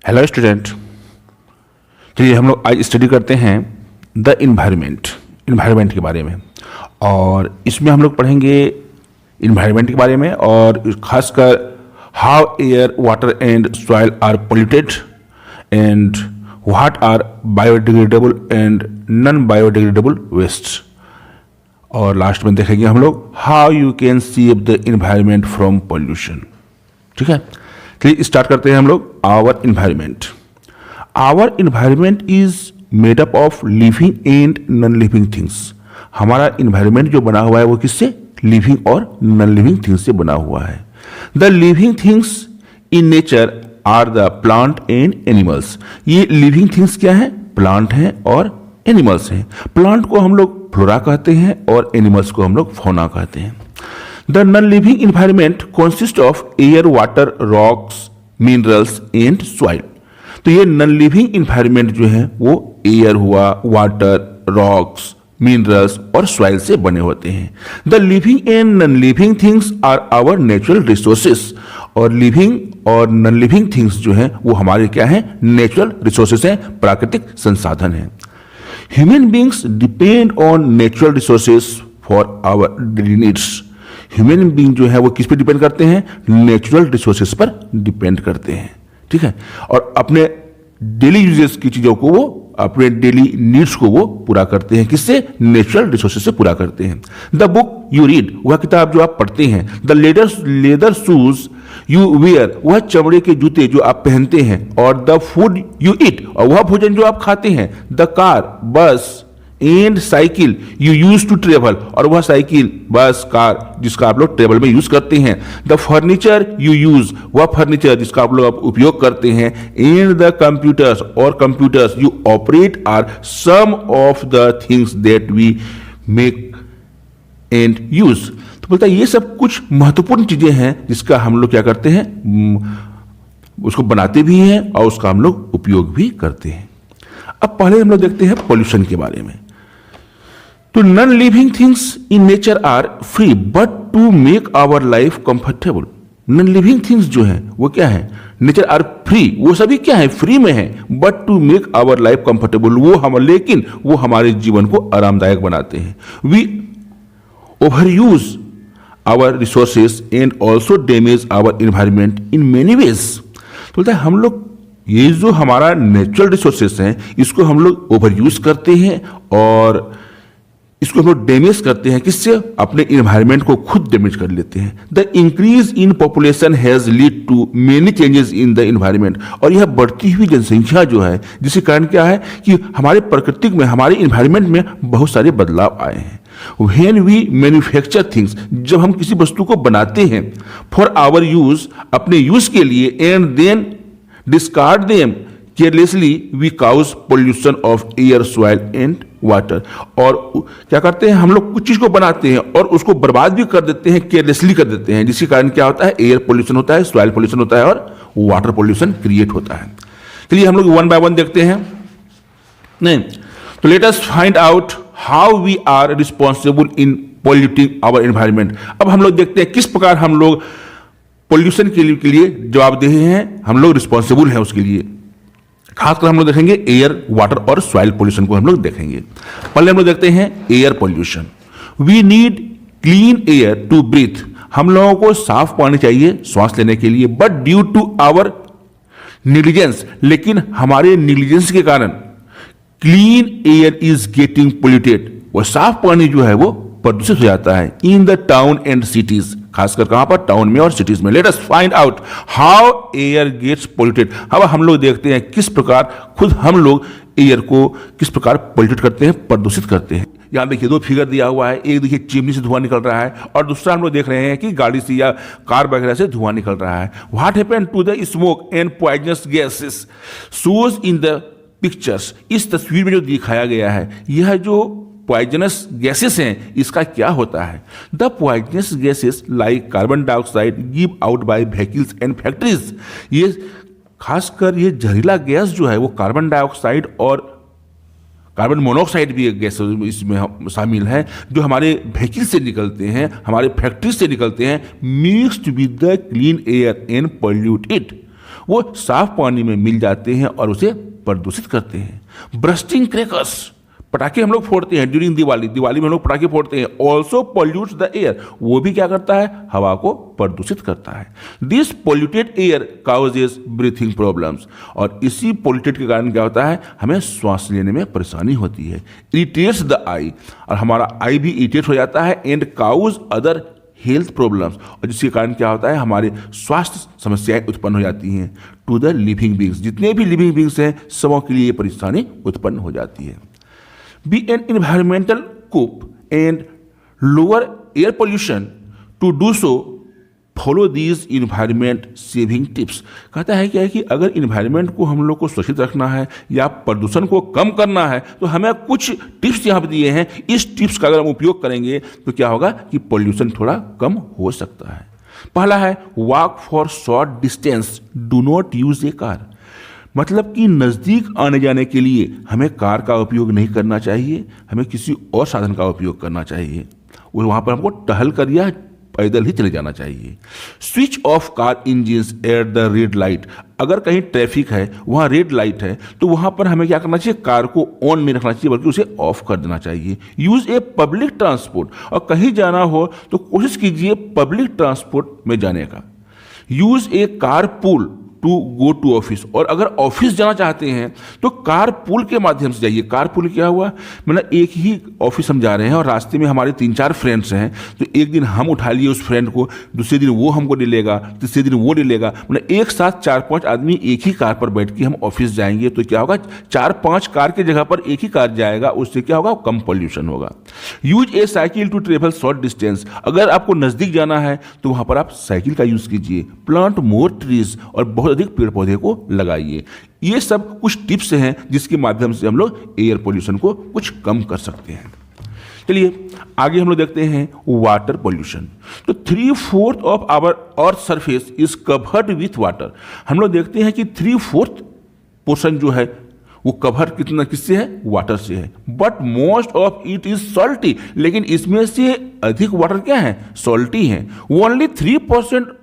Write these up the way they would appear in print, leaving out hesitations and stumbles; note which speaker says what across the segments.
Speaker 1: Hello student. चलिए हम लोग आज स्टडी करते हैं द इन्वायरमेंट के बारे में। और इसमें हम लोग पढ़ेंगे इन्वायरमेंट के बारे में और खासकर how air water and soil are polluted and what are biodegradable and non biodegradable waste. और लास्ट में देखेंगे हम लोग how you can save the environment from pollution. ठीक है, चलिए स्टार्ट करते हैं हम लोग। Our environment is made up of living and non living things. हमारा इन्वायरमेंट जो बना हुआ है वो किससे? लिविंग और नॉन लिविंग थिंग्स से बना हुआ है। The living things in nature are the plant and animals. ये लिविंग थिंग्स क्या है? प्लांट हैं और एनिमल्स हैं। प्लांट को हम लोग फ्लोरा कहते हैं और एनिमल्स को हम लोग फौना कहते हैं। The non living environment consist of air, water, rocks, minerals and soil. तो ये नॉन लिविंग इन्वायरमेंट जो है वो एयर हुआ, वाटर, रॉक्स, मिनरल्स और सॉइल से बने होते हैं। The living and non living things are our natural resources. और लिविंग और नॉन लिविंग थिंग्स जो हैं वो हमारे क्या हैं? नेचुरल रिसोर्सेस हैं, प्राकृतिक संसाधन हैं। Human beings depend on natural resources for our daily needs. Human being जो है वो किस पे डिपेंड करते हैं? नेचुरल रिसोर्सेस पर डिपेंड करते हैं। ठीक है, और अपने डेली यूजेस की चीजों को वो अपने डेली नीड्स को वो पूरा करते हैं। किससे? नेचुरल रिसोर्सेस से पूरा करते हैं। द बुक यू रीड, वह किताब जो आप पढ़ते हैं। The leather shoes you wear, वह चमड़े के जूते जो आप पहनते हैं। और द फूड यू ईट, और वह भोजन जो आप खाते हैं। The car, bus and cycle you use to travel, और वह साइकिल, बस, कार जिसका आप लोग ट्रेवल में यूज करते हैं। द फर्नीचर यू यूज, वह फर्नीचर जिसका आप लोग उपयोग करते हैं। एंड द कंप्यूटर्स, और computers you operate are some of the things that we make and use. तो बोलता है ये सब कुछ महत्वपूर्ण चीजें हैं जिसका हम लोग क्या करते हैं? उसको बनाते भी हैं और उसका हम लोग उपयोग भी करते हैं। अब पहले हम लोग देखते हैं पॉल्यूशन के बारे में। तो non living things in nature are free but to make our life comfortable. Non living things जो है वो क्या है? नेचर आर फ्री, वो सभी क्या है? फ्री में है। But to make our life comfortable, लेकिन वो हमारे जीवन को आरामदायक बनाते हैं। We over use our resources and also damage our environment in many ways. तो बोलता है हम लोग ये जो हमारा नेचुरल रिसोर्सेस हैं इसको हम लोग ओवर यूज करते हैं और इसको हम लोग डैमेज करते हैं। किससे? अपने इन्वायरमेंट को खुद डैमेज कर लेते हैं। The increase in population has lead to many changes in the environment. और यह बढ़ती हुई जनसंख्या जो है जिसके कारण क्या है कि हमारे प्राकृतिक में, हमारे इन्वायरमेंट में बहुत सारे बदलाव आए हैं। When we manufacture things, जब हम किसी वस्तु को बनाते हैं फॉर आवर यूज, अपने यूज के लिए, and then discard them carelessly, we cause pollution of air, soil and water. और क्या करते हैं हम लोग? कुछ चीज को बनाते हैं और उसको बर्बाद भी कर देते हैं, केयरलेसली कर देते हैं, जिसके कारण क्या होता है? एयर पोल्यूशन होता है, सॉइल पोल्यूशन होता है और वाटर पोल्यूशन क्रिएट होता है। चलिए हम लोग वन बाय वन देखते हैं। नहीं तो let us find out how we are responsible in polluting our environment. अब हम लोग देखते हैं किस प्रकार हम लोग पोल्यूशन के लिए जवाबदेह हैं, हम लोग रिस्पॉन्सिबल हैं उसके लिए। खासकर हम लोग देखेंगे एयर, वाटर और सॉइल पोल्यूशन को हम लोग देखेंगे। पहले हम लोग देखते हैं air pollution. We need clean air to breathe. हम लोगों को साफ पानी चाहिए श्वास लेने के लिए। But due to our negligence, लेकिन हमारे निग्लिजेंस के कारण clean air is getting polluted. वो साफ पानी जो है वो प्रदूषित हो जाता है in the town and cities. खासकर कहां पर? टाउन में और सिटीज में। Let us find out how air gets polluted. अब हम लोग देखते हैं किस प्रकार खुद हम लोग एयर को किस प्रकार पोल्यूट करते हैं, प्रदूषित करते हैं। यहां देखिए दो फिगर दिया हुआ है। एक देखिए चिमनी से धुआं निकल रहा है और दूसरा हम लोग देख रहे हैं कि गाड़ी से या कार वगैरह से धुआं निकल रहा है। What happened to the smoke and poisonous gases shows in the pictures. इस तस्वीर में जो दिखाया गया है यह जो पॉइजनस गैसेस हैं इसका क्या होता है? The poisonous gases like carbon dioxide give out by vehicles and factories. ये खासकर ये जहरीला गैस जो है वो कार्बन डाइऑक्साइड और कार्बन मोनोऑक्साइड भी एक गैस इसमें शामिल है जो हमारे व्हीकल से निकलते हैं, हमारे फैक्ट्री से निकलते हैं, mixed with the clean air and pollute it. वो साफ पानी में मिल जाते हैं और उसे प्रदूषित करते हैं। ब्रस्टिंग क्रैकर्स, पटाखे हम लोग फोड़ते हैं ड्यूरिंग दिवाली में हम लोग पटाखे फोड़ते हैं, ऑल्सो पॉल्यूट्स द एयर, वो भी क्या करता है, हवा को प्रदूषित करता है। This polluted air causes breathing problems, और इसी पॉल्यूटेड के कारण क्या होता है, हमें श्वास लेने में परेशानी होती है। इरिटेट्स द आई, और हमारा आई भी इरिटेट हो जाता है, and cause other health problems, और जिसके कारण क्या होता है, हमारे स्वास्थ्य समस्याएं उत्पन्न हो जाती हैं। टू द लिविंग बींग्स, जितने भी लिविंग बींग्स हैं सबों के लिए ये परेशानी उत्पन्न हो जाती है। Be an environmental coop and lower air pollution. To do so, follow these environment saving tips. कहता है क्या है कि अगर इन्वायरमेंट को हम लोग को सुरक्षित रखना है या प्रदूषण को कम करना है तो हमें कुछ टिप्स यहाँ पर दिए हैं। इस टिप्स का अगर हम उपयोग करेंगे तो क्या होगा कि पॉल्यूशन थोड़ा कम हो सकता है। पहला है walk for short distance, do not use A car. मतलब कि नज़दीक आने जाने के लिए हमें कार का उपयोग नहीं करना चाहिए, हमें किसी और साधन का उपयोग करना चाहिए। वहाँ पर हमको टहल कर या पैदल ही चले जाना चाहिए। Switch off car engines at the red light, अगर कहीं ट्रैफिक है, वहाँ रेड लाइट है, तो वहाँ पर हमें क्या करना चाहिए, कार को ऑन नहीं रखना चाहिए बल्कि उसे ऑफ कर देना चाहिए। यूज़ ए पब्लिक ट्रांसपोर्ट, और कहीं जाना हो तो कोशिश कीजिए पब्लिक ट्रांसपोर्ट में जाने का। Use a car pool to go to office, और अगर ऑफिस जाना चाहते हैं तो कार पूल के माध्यम से जाइए। कार पूल क्या हुआ, मतलब एक ही ऑफिस हम जा रहे हैं और रास्ते में हमारे 3-4 फ्रेंड्स हैं, तो एक दिन हम उठा लिए उस फ्रेंड को, दूसरे दिन वो हमको ले लेगा, तीसरे दिन वो ले लेगा, मतलब एक साथ 4-5 आदमी एक ही कार पर बैठ के हम ऑफिस जाएंगे तो क्या होगा, 4-5 कार की जगह पर एक ही कार जाएगा, उससे क्या होगा, कम पॉल्यूशन होगा। Use a cycle to travel short distance, अगर आपको नज़दीक जाना है तो वहाँ पर आप साइकिल का यूज़ कीजिए। प्लांट मोर ट्रीज, और बहुत अधिक पेड़ पौधे को लगाइए। ये सब कुछ टिप्स हैं जिसके माध्यम से हम लोग एयर पोल्यूशन को कुछ कम कर सकते हैं। चलिए आगे हम लोग देखते हैं वाटर पोल्यूशन। तो 3/4 of our earth surface is covered with water. हम लोग देखते हैं कि 3/4 पोर्शन जो है वो कवर किससे है, वाटर से है। But most of it is salty, लेकिन इसमें से अधिक वाटर क्या है, सॉल्टी है। Only 3%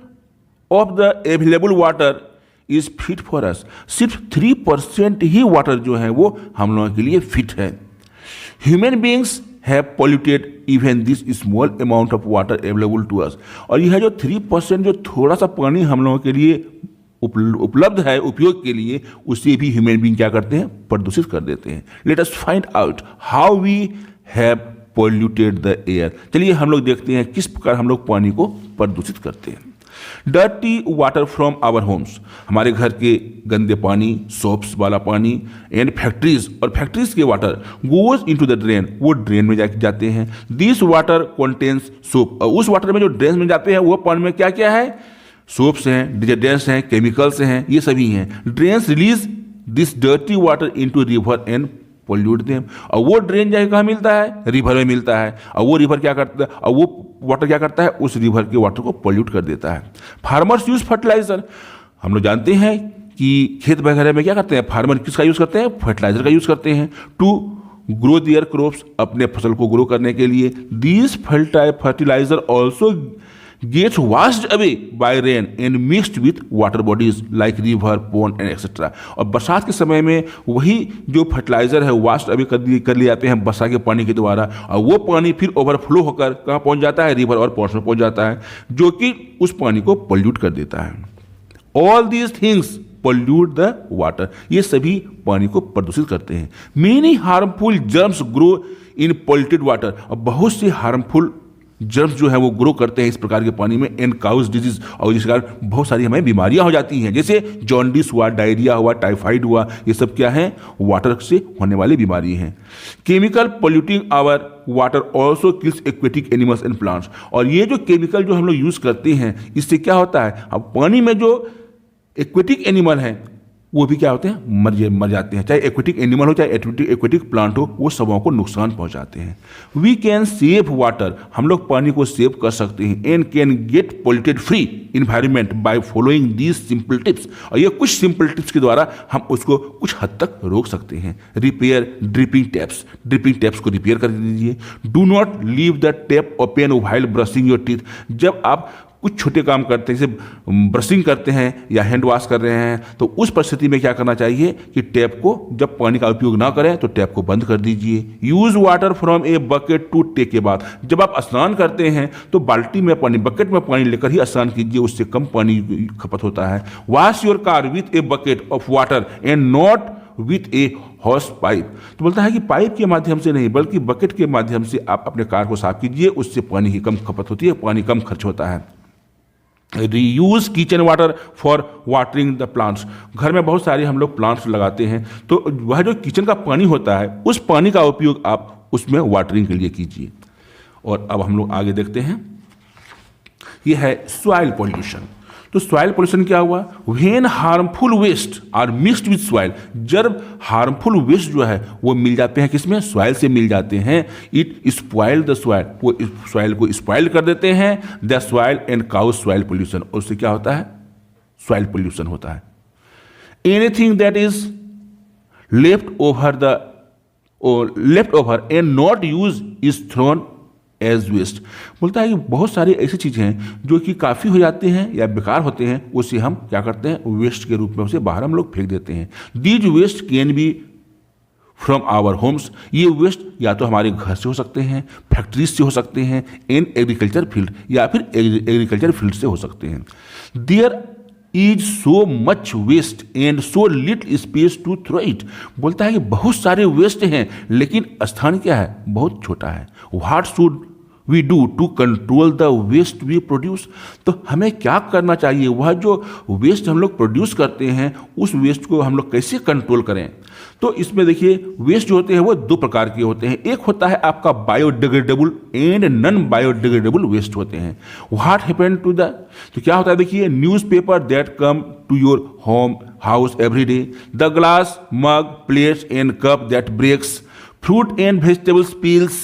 Speaker 1: of the available water is fit for us, सिर्फ 3% ही वाटर जो है वो हम लोगों के लिए फिट है। Human beings have polluted even this small amount of water available to us, और यह जो 3% जो थोड़ा सा पानी हम लोगों के लिए उपलब्ध है उपयोग के लिए, उसे भी ह्यूमन बींग क्या करते हैं, प्रदूषित कर देते हैं। Let us find out how we have polluted the air. चलिए हम लोग देखते हैं किस प्रकार हम लोग पानी को प्रदूषित करते हैं। Dirty water from our homes, हमारे घर के गंदे पानी, सोप्स वाला पानी, एंड फैक्ट्रीज, और फैक्ट्रीज के water goes into the drain, वो ड्रेन में जाते हैं। दिस वाटर कंटेन्स सोप, और उस वाटर में जो ड्रेन में जाते हैं वो पानी में क्या क्या है, सोप्स हैं, डिटर्जेंट्स हैं, केमिकल्स हैं, ये सभी हैं। Drains release this dirty water into river and pollute them, और वो ड्रेन जाके कहाँ मिलता है, रिवर में मिलता है, और वो रिवर क्या करता है, और वो वाटर क्या करता है, उस रिवर के वाटर को पोल्यूट कर देता है। फार्मर्स यूज फर्टिलाइजर, हम लोग जानते हैं कि खेत वगैरह में क्या करते हैं, फार्मर किसका यूज करते हैं, फर्टिलाइजर का यूज करते हैं टू ग्रो देयर क्रॉप्स, अपने फसल को ग्रो करने के लिए। This fertilizer also gets washed away by rain and mixed with water bodies like river, pond and etc. और बरसात के समय में वही जो फर्टिलाइजर है वास्ट अवे कर लिए जाते हैं बरसात के पानी के द्वारा, और वो पानी फिर ओवरफ्लो होकर कहाँ पहुँच जाता है, रिवर और पॉन्ड्स में पहुँच जाता है, जो कि उस पानी को पोल्यूट कर देता है। All these things pollute the water, ये सभी पानी को प्रदूषित करते हैं। Many harmful germs grow in polluted water, और बहुत से हार्मफुल जर्म्स जो है वो ग्रो करते हैं इस प्रकार के पानी में, एंड काउज डिजीज, और जिसके कारण बहुत सारी हमें बीमारियां हो जाती हैं, जैसे जॉन्डिस हुआ, डायरिया हुआ, टाइफाइड हुआ, ये सब क्या है, वाटर से होने वाली बीमारी हैं। Chemical polluting our water also kills aquatic animals and plants, और ये जो केमिकल जो हम लोग यूज करते हैं इससे क्या होता है, अब पानी में जो एक्वेटिक एनिमल हैं वो भी क्या होते हैं, मर जाते हैं, चाहे एक्वेटिक एनिमल हो चाहे एक्वेटिक प्लांट हो, वो सबों को नुकसान पहुंचाते हैं। वी कैन सेव वाटर, हम लोग पानी को सेव कर सकते हैं, and can get polluted free environment by following these simple tips, और ये कुछ सिंपल टिप्स के द्वारा हम उसको कुछ हद तक रोक सकते हैं। रिपेयर ड्रिपिंग टैप्स को रिपेयर कर दीजिए। Do not leave the tap open while brushing your teeth, जब आप कुछ छोटे काम करते हैं, जैसे ब्रशिंग करते हैं या हैंड वॉश कर रहे हैं, तो उस परिस्थिति में क्या करना चाहिए कि टैप को, जब पानी का उपयोग ना करें तो टैप को बंद कर दीजिए। Use water from a bucket to take a bath. जब आप स्नान करते हैं तो बाल्टी में पानी, बकेट में पानी लेकर ही स्नान कीजिए, उससे कम पानी खपत होता है। Wash your car with a bucket of water and not with A house pipe. तो बोलता है कि पाइप के माध्यम से नहीं बल्कि बकेट के माध्यम से आप अपने कार को साफ कीजिए, उससे पानी की कम खपत होती है, पानी कम खर्च होता है। Reuse kitchen water for watering the plants. घर में बहुत सारे हम लोग प्लांट्स लगाते हैं, तो वह जो किचन का पानी होता है उस पानी का उपयोग आप उसमें वाटरिंग के लिए कीजिए। और अब हम लोग आगे देखते हैं, यह है सॉइल पॉल्यूशन। तो सॉइल पोल्यूशन क्या हुआ? When harmful waste are mixed with soil. जब हार्मफुल वेस्ट जो है वो मिल जाते हैं किसमें? सॉइल से मिल जाते हैं। इट स्पॉइल द सॉइल, वो सॉइल को स्पॉइल कर देते हैं। The soil and cause soil pollution. और उससे क्या होता है? सॉइल पोल्यूशन होता है। Anything that is left over and not use is thrown as waste. बोलता है कि बहुत सारी ऐसी चीज़ें हैं जो कि काफ़ी हो जाते हैं या बेकार होते हैं, उसे हम क्या करते हैं? वेस्ट के रूप में उसे बाहर हम लोग फेंक देते हैं। These waste can be from our homes. ये वेस्ट या तो हमारे घर से हो सकते हैं, फैक्ट्रीज से हो सकते हैं, इन एग्रीकल्चर फील्ड या फिर एग्रीकल्चर फील्ड से हो सकते हैं। There is so much waste and so little space to throw it. बोलता है कि बहुत सारे वेस्ट हैं लेकिन स्थान क्या है? बहुत छोटा है। What should we do to control the waste we produce. तो हमें क्या करना चाहिए? वह जो वेस्ट हम लोग प्रोड्यूस करते हैं उस वेस्ट को हम लोग कैसे कंट्रोल करें? तो इसमें देखिए, वेस्ट जो होते हैं वो दो प्रकार के होते हैं। एक होता है आपका biodegradable and non biodegradable waste होते हैं। व्हाट हैपेंड टू द, तो क्या होता है देखिए, newspaper that come to your home house every day, the glass mug plates and cup that breaks, fruit and vegetables peels,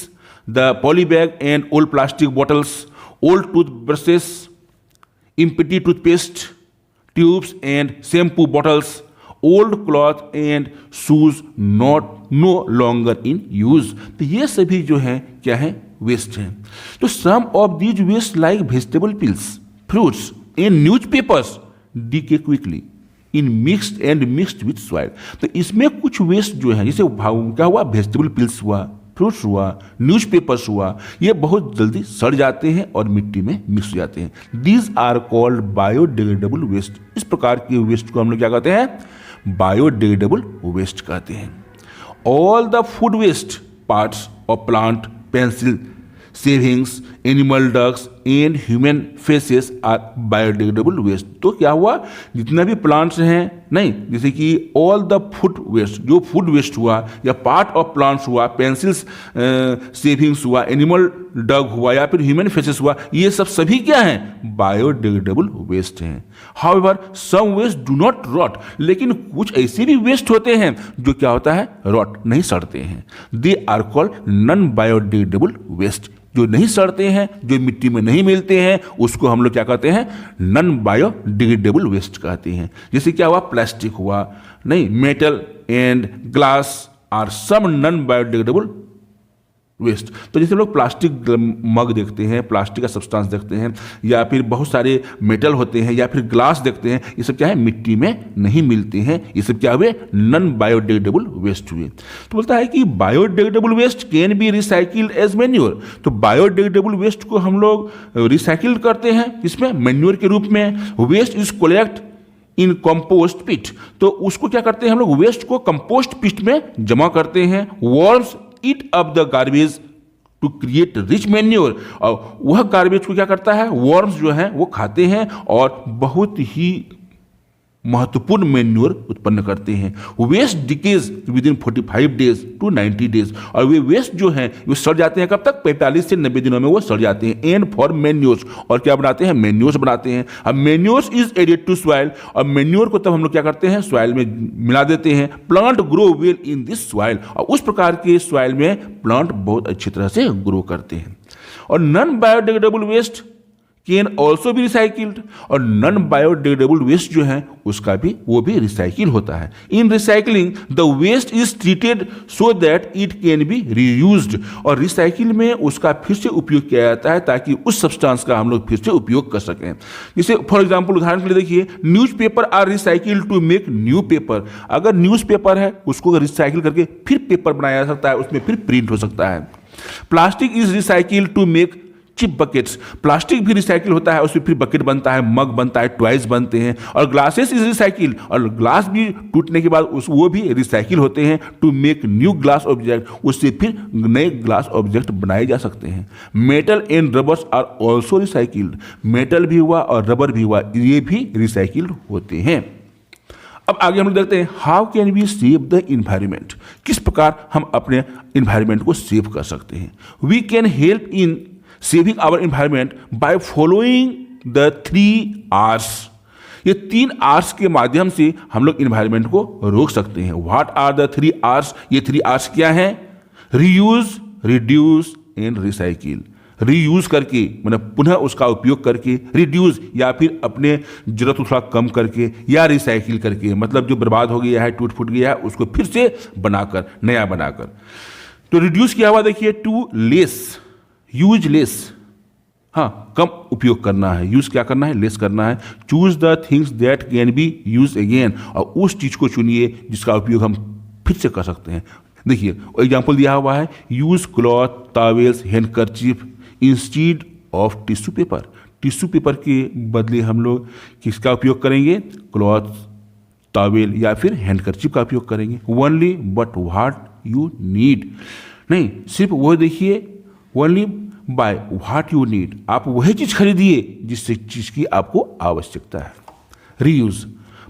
Speaker 1: the poly bag and old plastic bottles, old toothbrushes, empty toothpaste tubes and shampoo bottles, old cloth and shoes no longer in use। तो ये सभी जो है क्या है? Waste हैं। तो some of these waste like vegetable peels, fruits and newspapers decay quickly in mixed with soil. तो इसमें कुछ वेस्ट जो है, जैसे क्या हुआ? वेजिटेबल पिल्स हुआ, फ्रूट्स हुआ, न्यूज़पेपर्स हुआ, ये बहुत जल्दी सड़ जाते हैं और मिट्टी में मिक्स हो जाते हैं। These are called biodegradable waste. इस प्रकार के वेस्ट को हम लोग क्या कहते हैं? बायोडिग्रेडेबल वेस्ट कहते हैं। All the food waste parts of plant, pencil, shavings, animal ducks and human faeces are biodegradable waste. तो क्या हुआ? जितना भी प्लांट्स हैं, नहीं, जैसे कि ऑल द फूड वेस्ट, जो फूड वेस्ट हुआ या पार्ट ऑफ प्लांट्स हुआ, पेंसिल्स, सेविंग्स हुआ, एनिमल डग हुआ या फिर ह्यूमन फेसेस हुआ, ये सब सभी क्या हैं? बायोडिग्रेडेबल वेस्ट हैं। However some waste do not rot. लेकिन कुछ ऐसे भी वेस्ट होते हैं जो क्या होता है? रॉट, नहीं सड़ते हैं। They are called non biodegradable waste. जो नहीं सड़ते हैं, जो मिट्टी में नहीं मिलते हैं, उसको हम लोग क्या कहते हैं? नॉन बायोडिग्रेडेबल वेस्ट कहते हैं। जैसे क्या हुआ? प्लास्टिक हुआ, नहीं, metal and glass are some non biodegradable waste. तो जैसे लोग प्लास्टिक मग देखते हैं, प्लास्टिक का सब्सटेंस देखते हैं, या फिर बहुत सारे मेटल होते हैं या फिर ग्लास देखते हैं, ये सब क्या है? मिट्टी में नहीं मिलते हैं। ये सब क्या हुए? नॉन बायोडिग्रेडेबल वेस्ट हुए। तो बोलता है कि biodegradable waste can be recycled as manure. तो बायोडिग्रेडेबल वेस्ट को हम लोग रिसाइकिल करते हैं, इसमें मैन्योर के रूप में। Waste is collect in compost pit. तो उसको क्या करते हैं हम लोग? वेस्ट को कंपोस्ट पिट में जमा करते हैं। Worms eat up the garbage to create rich manure. और वह गार्बेज को क्या करता है? वर्म्स जो है वो खाते हैं और बहुत ही महत्वपूर्ण मैन्योर उत्पन्न करते हैं। Waste decays within 45 days to 90 days. और वे वेस्ट जो हैं वो सड़ जाते हैं कब तक? 45 से 90 दिनों में वो सड़ जाते हैं। एंड फॉर मैन्योर्स, और क्या बनाते हैं? मैन्योर्स बनाते हैं। अब manures is added to soil, और मैन्योर को तब हम लोग क्या करते हैं? सॉइल में मिला देते हैं। Plant grow well in this soil, और उस प्रकार के सॉइल में प्लांट बहुत अच्छी तरह से ग्रो करते हैं। और non biodegradable waste can also be recycled, और नॉन बायोडिग्रेडेबल वेस्ट जो है उसका भी वो भी रिसाइकिल होता है। In recycling the waste is treated so that it can be reused, और रिसाइकिल में उसका फिर से उपयोग किया जाता है ताकि उस सब्सटेंस का हम लोग फिर से उपयोग कर सकें। जैसे फॉर एग्जाम्पल उदाहरण के लिए देखिए, news paper are recycle to make new paper. अगर न्यूज पेपर है उसको रिसाइकिल करके फिर पेपर बनाया जा सकता है, उसमें फिर प्रिंट हो सकता है। Plastic is recycle to make cheap buckets, plastic भी रिसाइकिल होता है, उसमें फिर बकेट बनता है, मग बनता है, टॉयज बनते हैं। और ग्लासेस इज रिसाइकिल, और ग्लास भी टूटने के बाद वो भी रिसाइकिल होते हैं to make new glass object, उससे फिर नए ग्लास ऑब्जेक्ट बनाए जा सकते हैं। Metal and rubbers are also recycled, metal भी हुआ और रबर भी हुआ, ये भी रिसाइकिल्ड होते हैं। अब आगे हम लोग देखते हैं how can we save the environment, किस प्रकार हम अपने इन्वायरमेंट को सेव कर सकते हैं। We can help in saving our environment by following the 3 R's। ये 3 R's के माध्यम से हम लोग इन्वायरमेंट को रोक सकते हैं। What are the 3 R's? ये 3 R's क्या हैं? Reuse, reduce and recycle. Reuse करके मतलब पुनः उसका उपयोग करके, रिड्यूस या फिर अपने जरूरत को थोड़ा कम करके, या रिसाइकिल करके मतलब जो बर्बाद हो गया है, टूट फूट गया है, उसको फिर से बनाकर, नया बनाकर। तो रिड्यूस किया हुआ देखिए, टू लेस, यूज लेस, हाँ कम उपयोग करना है, यूज क्या करना है, लेस करना है। Choose the things that can be use again, और उस चीज को चुनिए जिसका उपयोग हम फिर से कर सकते हैं। देखिए एग्जाम्पल दिया हुआ है, use cloth, towels, handkerchief instead of tissue paper. Tissue paper के बदले हम लोग किसका उपयोग करेंगे? क्लॉथ, टॉवेल या फिर हैंडकरचीफ का उपयोग करेंगे। Only but what you need, नहीं सिर्फ वो देखिए, only by what you need, आप वही चीज खरीदिए जिस चीज की आपको आवश्यकता है। Reuse,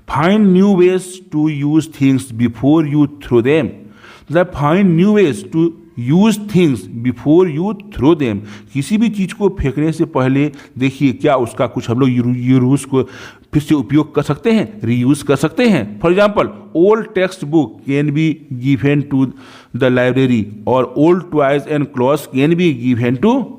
Speaker 1: find new ways to use things before you throw them, मतलब find new ways to use things before you throw them. किसी भी चीज को फेंकने से पहले देखिए क्या उसका कुछ हम लोग यूज को फिर से उपयोग कर सकते हैं, रीयूज कर सकते हैं। For example, old text book can be given to the library, और old toys and clothes can be given to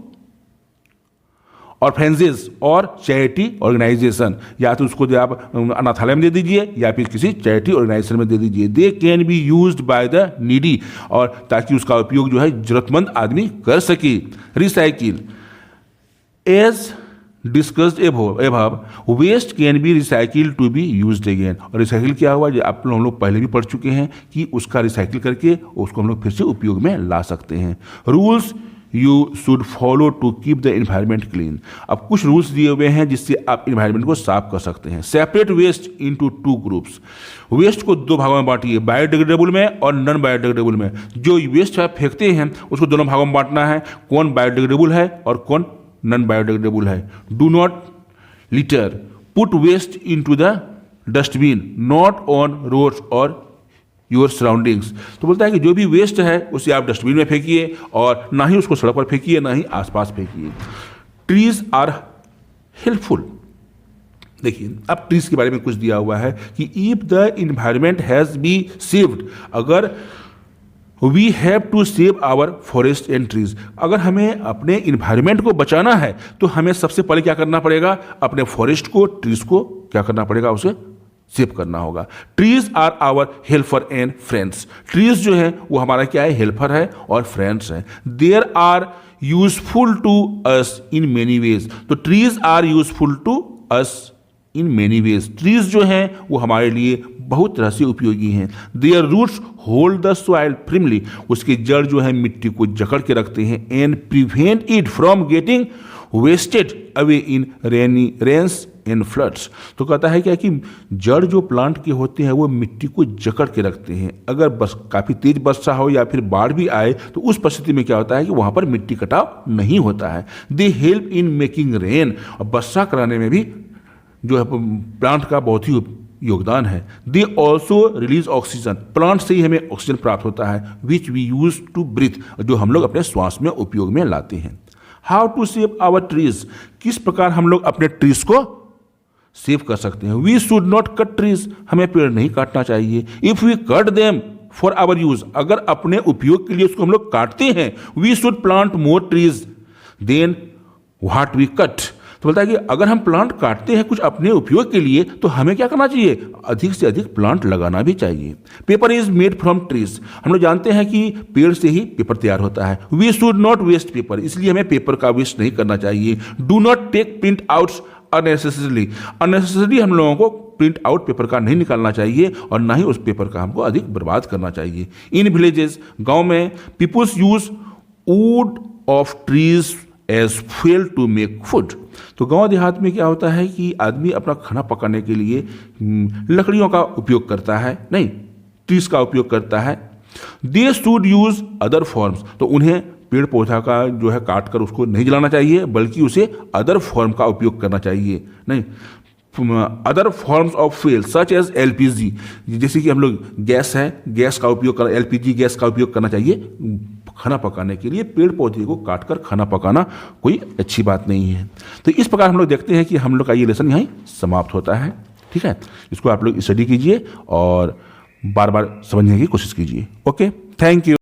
Speaker 1: orphanages और चैरिटी ऑर्गेनाइजेशन, या तो उसको आप अनाथालय में दे दीजिए या फिर किसी चैरिटी ऑर्गेनाइजेशन में दे दीजिए। They can be used by the needy, और ताकि उसका उपयोग जो है जरूरतमंद आदमी कर सके। Recycle, as discussed above waste can be recycle to be used again, और रिसाइकिल क्या हुआ, जो आप हम लोग पहले भी पढ़ चुके हैं कि उसका रिसाइकिल करके उसको हम लोग फिर से उपयोग में ला सकते हैं। Rules you should follow to keep the environment clean, अब कुछ रूल्स दिए हुए हैं जिससे आप इन्वायरमेंट को साफ कर सकते हैं। Separate waste into 2 groups, waste को 2 भागों में बांटिए, बायोडिग्रेडेबल में और नॉन बायोडिग्रेडेबल में। जो वेस्ट आप फेंकते हैं उसको दोनों भागों में बांटना है, कौन बायोडिग्रेडेबल है और कौन नॉन बायोडिग्रेडेबल है। Do not litter, put waste into the dustbin, not on roads और योर सराउंडिंग्स। तो बोलता है कि जो भी वेस्ट है उसे आप डस्टबिन में फेंकिए और ना ही उसको सड़क पर फेंकिए, ना ही आसपास फेंकिए। ट्रीज आर हेल्पफुल, देखिए अब ट्रीज के बारे में कुछ दिया हुआ है कि if the environment has be saved, अगर we have to save our forest and trees, अगर हमें अपने इन्वायरमेंट को बचाना है तो हमें सबसे पहले क्या करना पड़ेगा, अपने फॉरेस्ट को, ट्रीज को क्या करना पड़ेगा, उसे सेव करना होगा। Trees are our helper and friends, trees जो है वो हमारा क्या है, हेल्पर है और फ्रेंड्स है। There are useful to us in many ways, तो trees are useful to us in many ways, trees जो हैं वो हमारे लिए बहुत तरह से उपयोगी हैं। Their roots hold the soil firmly, उसके जड़ जो है मिट्टी को जकड़ के रखते हैं। And prevent it from getting wasted away in rains and floods, तो कहता है क्या कि जड़ जो प्लांट के होते हैं वो मिट्टी को जकड़ के रखते हैं। अगर बस काफ़ी तेज वर्षा हो या फिर बाढ़ भी आए तो उस परिस्थिति में क्या होता है कि वहाँ पर मिट्टी कटाव नहीं होता है। They help in making rain, और वर्षा कराने में भी जो है प्लांट का बहुत ही योगदान है। They also release oxygen, plant से ही हमें ऑक्सीजन प्राप्त होता है, which we use to breathe, जो हम लोग अपने श्वास में उपयोग में लाते हैं। How to save our trees, किस प्रकार हम लोग अपने ट्रीज को सेव कर सकते हैं। We should not cut trees, हमें पेड़ नहीं काटना चाहिए। If we cut them for our use, अगर अपने उपयोग के लिए उसको हम लोग काटते हैं, we should plant more trees then what we cut, तो बोलता है कि अगर हम प्लांट काटते हैं कुछ अपने उपयोग के लिए तो हमें क्या करना चाहिए, अधिक से अधिक प्लांट लगाना भी चाहिए। Paper is made from trees, हम लोग जानते हैं कि पेड़ से ही पेपर तैयार होता है। We should not waste paper, इसलिए हमें पेपर का वेस्ट नहीं करना चाहिए। Do not take print outs unnecessarily हम लोगों को प्रिंट आउट पेपर का नहीं निकालना चाहिए और ना ही उस पेपर का हमको अधिक बर्बाद करना चाहिए। इन विलेजेस, गांव में, peoples use wood of trees as fuel to make food. तो गांव देहात में क्या होता है कि आदमी अपना खाना पकाने के लिए लकड़ियों का उपयोग करता है, नहीं, ट्रीज का उपयोग करता है। They should use other forms, तो उन्हें पेड़ पौधा का जो है काट कर उसको नहीं जलाना चाहिए बल्कि उसे अदर फॉर्म का उपयोग करना चाहिए, नहीं, other forms of fuel such as LPG, जैसे कि हम लोग गैस है, गैस का उपयोग कर, एलपीजी गैस का उपयोग करना चाहिए खाना पकाने के लिए। पेड़ पौधे को काट कर खाना पकाना कोई अच्छी बात नहीं है। तो इस प्रकार हम लोग देखते हैं कि हम लोग का ये लेसन यहीं समाप्त होता है। ठीक है, इसको आप लोग स्टडी कीजिए और बार बार समझने की कोशिश कीजिए। Okay, thank you.